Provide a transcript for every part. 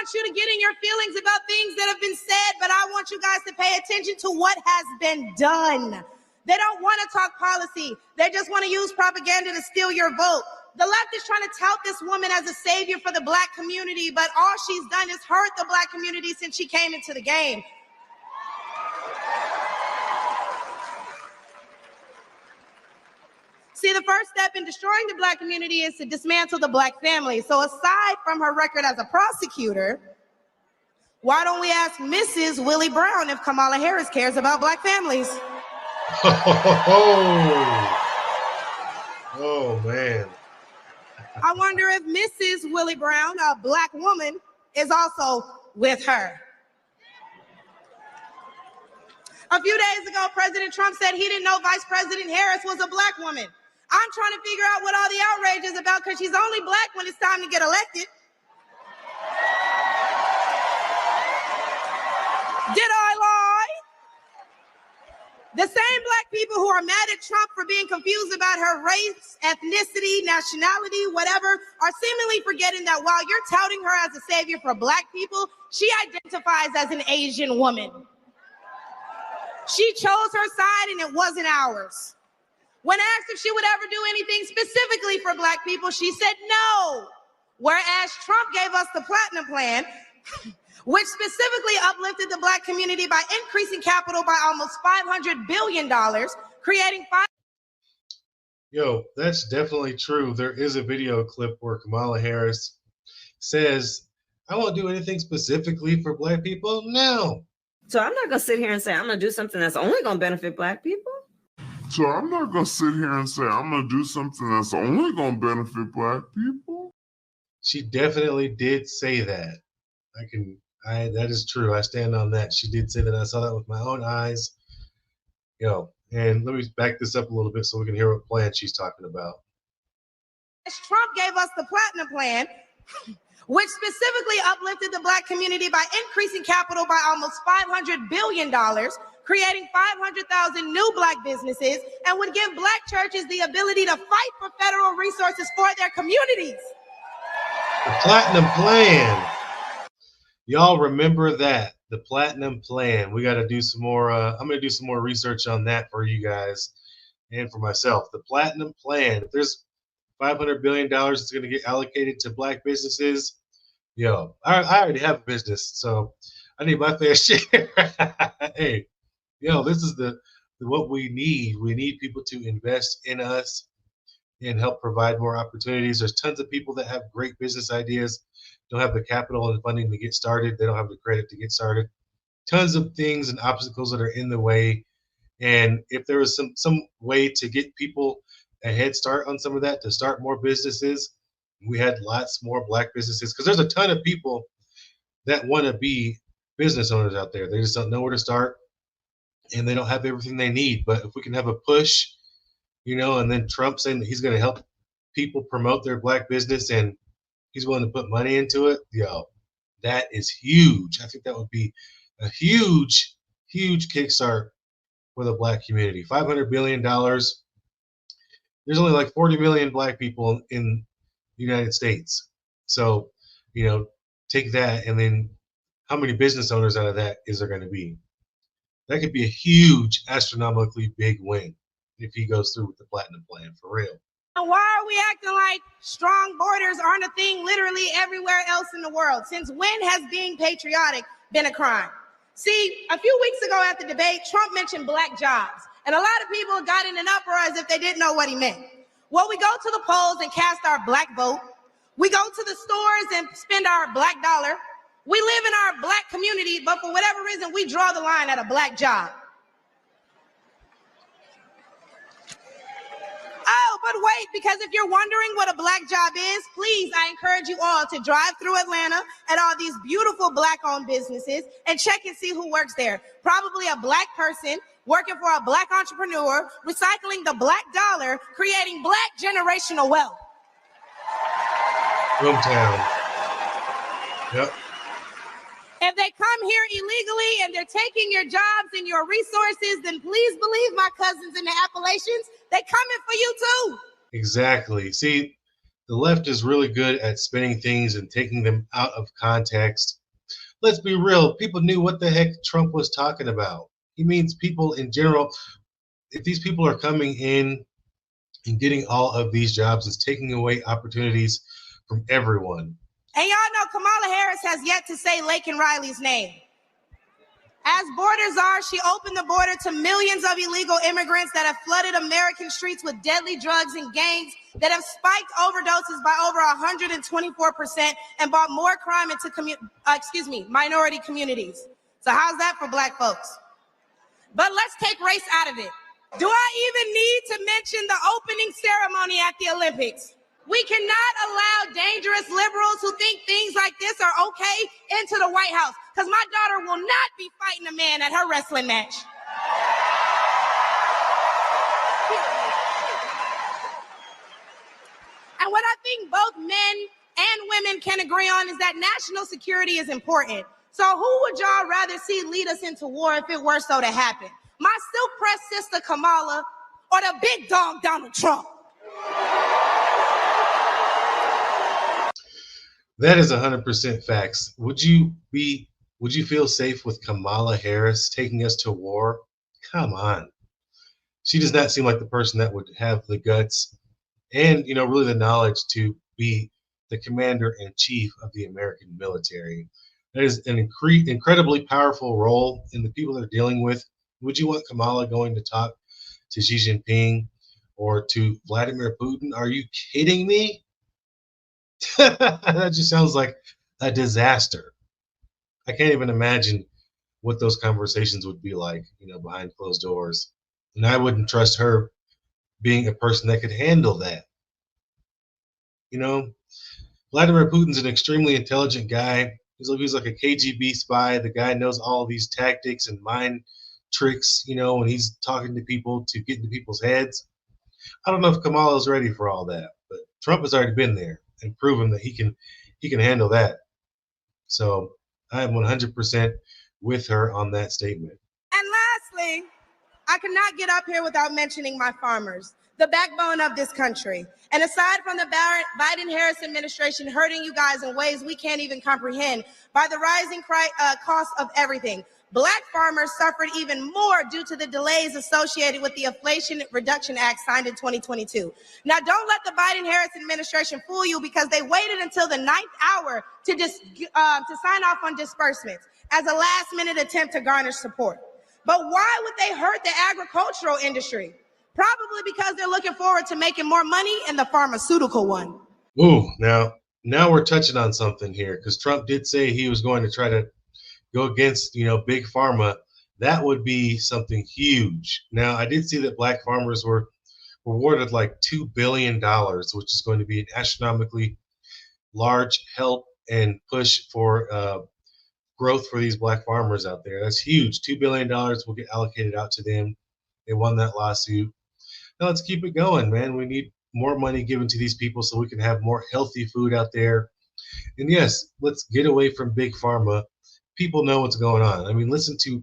want you to get in your feelings about things that have been said, but I want you guys to pay attention to what has been done. They don't want to talk policy. They just want to use propaganda to steal your vote. The left is trying to tout this woman as a savior for the black community, but all she's done is hurt the black community since she came into the game. See, the first step in destroying the black community is to dismantle the black family. So aside from her record as a prosecutor, why don't we ask Mrs. Willie Brown if Kamala Harris cares about black families? Oh, man. I wonder if Mrs. Willie Brown, a black woman, is also with her. A few days ago, President Trump said he didn't know Vice President Harris was a black woman. I'm trying to figure out what all the outrage is about because she's only black when it's time to get elected. Did I lie? The same black people who are mad at Trump for being confused about her race, ethnicity, nationality, whatever, are seemingly forgetting that while you're touting her as a savior for black people, she identifies as an Asian woman. She chose her side and it wasn't ours. When asked if she would ever do anything specifically for black people, she said no. Whereas Trump gave us the Platinum Plan, which specifically uplifted the black community by increasing capital by almost $500 billion, creating Yo, that's definitely true. There is a video clip where Kamala Harris says, I won't do anything specifically for black people. No. So I'm not going to sit here and say I'm going to do something that's only going to benefit black people. So I'm not going to sit here and say I'm going to do something that's only going to benefit black people. She definitely did say that. That is true. I stand on that. She did say that. I saw that with my own eyes. Yo, and let me back this up a little bit so we can hear what plan she's talking about. Trump gave us the Platinum Plan, which specifically uplifted the black community by increasing capital by almost $500 billion, creating 500,000 new black businesses, and would give black churches the ability to fight for federal resources for their communities. The Platinum Plan. Y'all remember that, the Platinum Plan. We got to do some more. I'm going to do some more research on that for you guys and for myself. The Platinum Plan. If there's $500 billion that's going to get allocated to black businesses, yo, I already have a business, so I need my fair share. Hey, yo, this is what we need. We need people to invest in us and help provide more opportunities. There's tons of people that have great business ideas, don't have the capital and funding to get started. They don't have the credit to get started. Tons of things and obstacles that are in the way. And if there was some way to get people a head start on some of that, to start more businesses, we had lots more black businesses, because there's a ton of people that want to be business owners out there. They just don't know where to start and they don't have everything they need. But if we can have a push, and then Trump saying that he's going to help people promote their black business and he's willing to put money into it, yo, that is huge. I think that would be a huge, huge kickstart for the black community. $500 billion. There's only like 40 million black people in the United States. So, take that, and then how many business owners out of that is there going to be? That could be a huge, astronomically big win if he goes through with the Platinum Plan, for real. Why are we acting like strong borders aren't a thing literally everywhere else in the world? Since when has being patriotic been a crime? See, a few weeks ago at the debate, Trump mentioned black jobs, and a lot of people got in an uproar as if they didn't know what he meant. Well, we go to the polls and cast our black vote. We go to the stores and spend our black dollar. We live in our black community, but for whatever reason, we draw the line at a black job. Oh, but wait, because if you're wondering what a black job is, please, I encourage you all to drive through Atlanta at all these beautiful black-owned businesses and check and see who works there. Probably a black person working for a black entrepreneur, recycling the black dollar, creating black generational wealth. Boomtown. Yep. If they come here illegally and they're taking your jobs and your resources, then please believe my cousins in the Appalachians, they coming for you too. Exactly. See, The left is really good at spinning things and taking them out of context. Let's be real. People knew what the heck Trump was talking about. He means people in general. If these people are coming in and getting all of these jobs, it's taking away opportunities from everyone. And y'all know Kamala Harris has yet to say Laken Riley's name. As borders are, she opened the border to millions of illegal immigrants that have flooded American streets with deadly drugs and gangs that have spiked overdoses by over 124% and brought more crime into minority communities. So how's that for black folks? But let's take race out of it. Do I even need to mention the opening ceremony at the Olympics? We cannot allow dangerous liberals who think things like this are okay into the White House, because my daughter will not be fighting a man at her wrestling match. And what I think both men and women can agree on is that national security is important. So who would y'all rather see lead us into war if it were so to happen? My silk-pressed sister Kamala or the big dog Donald Trump? That is 100% facts. Would you feel safe with Kamala Harris taking us to war? Come on. She does not seem like the person that would have the guts and, really the knowledge to be the commander-in-chief of the American military. That is an incredibly powerful role in the people they're dealing with. Would you want Kamala going to talk to Xi Jinping or to Vladimir Putin? Are you kidding me? That just sounds like a disaster. I can't even imagine what those conversations would be like, behind closed doors. And I wouldn't trust her being a person that could handle that. Vladimir Putin's an extremely intelligent guy. He's like a KGB spy. The guy knows all these tactics and mind tricks, when he's talking to people to get into people's heads. I don't know if Kamala's ready for all that, but Trump has already been there and proven that he can handle that. So I am 100% with her on that statement. And lastly, I cannot get up here without mentioning my farmers, the backbone of this country. And aside from the Biden-Harris administration hurting you guys in ways we can't even comprehend by the rising cost of everything, Black farmers suffered even more due to the delays associated with the Inflation Reduction Act signed in 2022. Now, don't let the Biden-Harris administration fool you, because they waited until the 9th hour to sign off on disbursements as a last-minute attempt to garner support. But why would they hurt the agricultural industry? Probably because they're looking forward to making more money in the pharmaceutical one. Ooh, now we're touching on something here, because Trump did say he was going to try to go against, big pharma. That would be something huge. Now, I did see that black farmers were awarded like $2 billion, which is going to be an astronomically large help and push for growth for these black farmers out there. That's huge. $2 billion will get allocated out to them. They won that lawsuit. Now let's keep it going, man. We need more money given to these people so we can have more healthy food out there. And yes, let's get away from big pharma. People know what's going on. I mean, listen to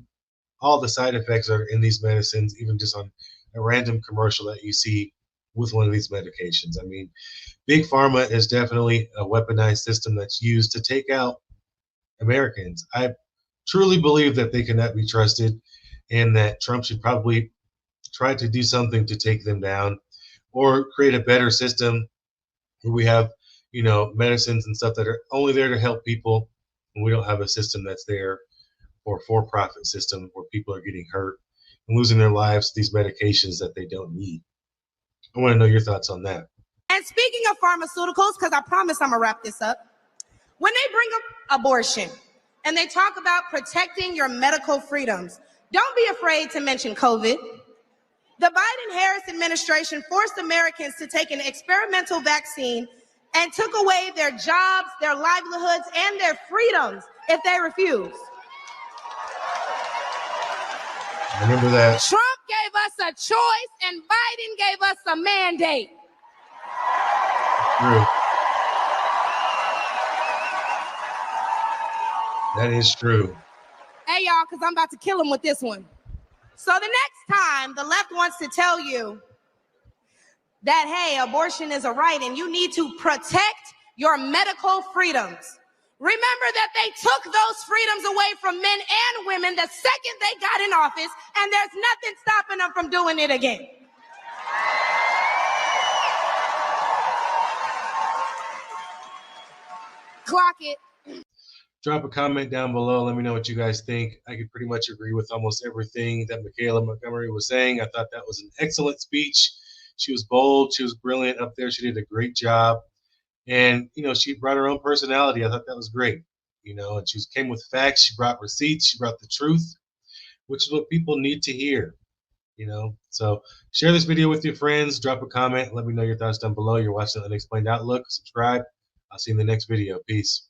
all the side effects that are in these medicines, even just on a random commercial that you see with one of these medications. I mean, big pharma is definitely a weaponized system that's used to take out Americans. I truly believe that they cannot be trusted, and that Trump should probably try to do something to take them down, or create a better system where we have, medicines and stuff that are only there to help people. And we don't have a system that's there for-profit system where people are getting hurt and losing their lives to these medications that they don't need. I want to know your thoughts on that. And speaking of pharmaceuticals, because I promise I'm going to wrap this up, when they bring up abortion and they talk about protecting your medical freedoms, don't be afraid to mention COVID. The Biden-Harris administration forced Americans to take an experimental vaccine and took away their jobs, their livelihoods, and their freedoms if they refused. Remember that. Trump gave us a choice and Biden gave us a mandate. True. That is true. Hey, y'all, because I'm about to kill him with this one. So the next time the left wants to tell you that, hey, abortion is a right and you need to protect your medical freedoms. Remember that they took those freedoms away from men and women the second they got in office, and there's nothing stopping them from doing it again. Clock it. Drop a comment down below. Let me know what you guys think. I could pretty much agree with almost everything that Michaela Montgomery was saying. I thought that was an excellent speech. She was bold. She was brilliant up there. She did a great job. And, she brought her own personality. I thought that was great. And she came with facts. She brought receipts. She brought the truth, which is what people need to hear. So share this video with your friends. Drop a comment. Let me know your thoughts down below. You're watching the Unexplained Outlook. Subscribe. I'll see you in the next video. Peace.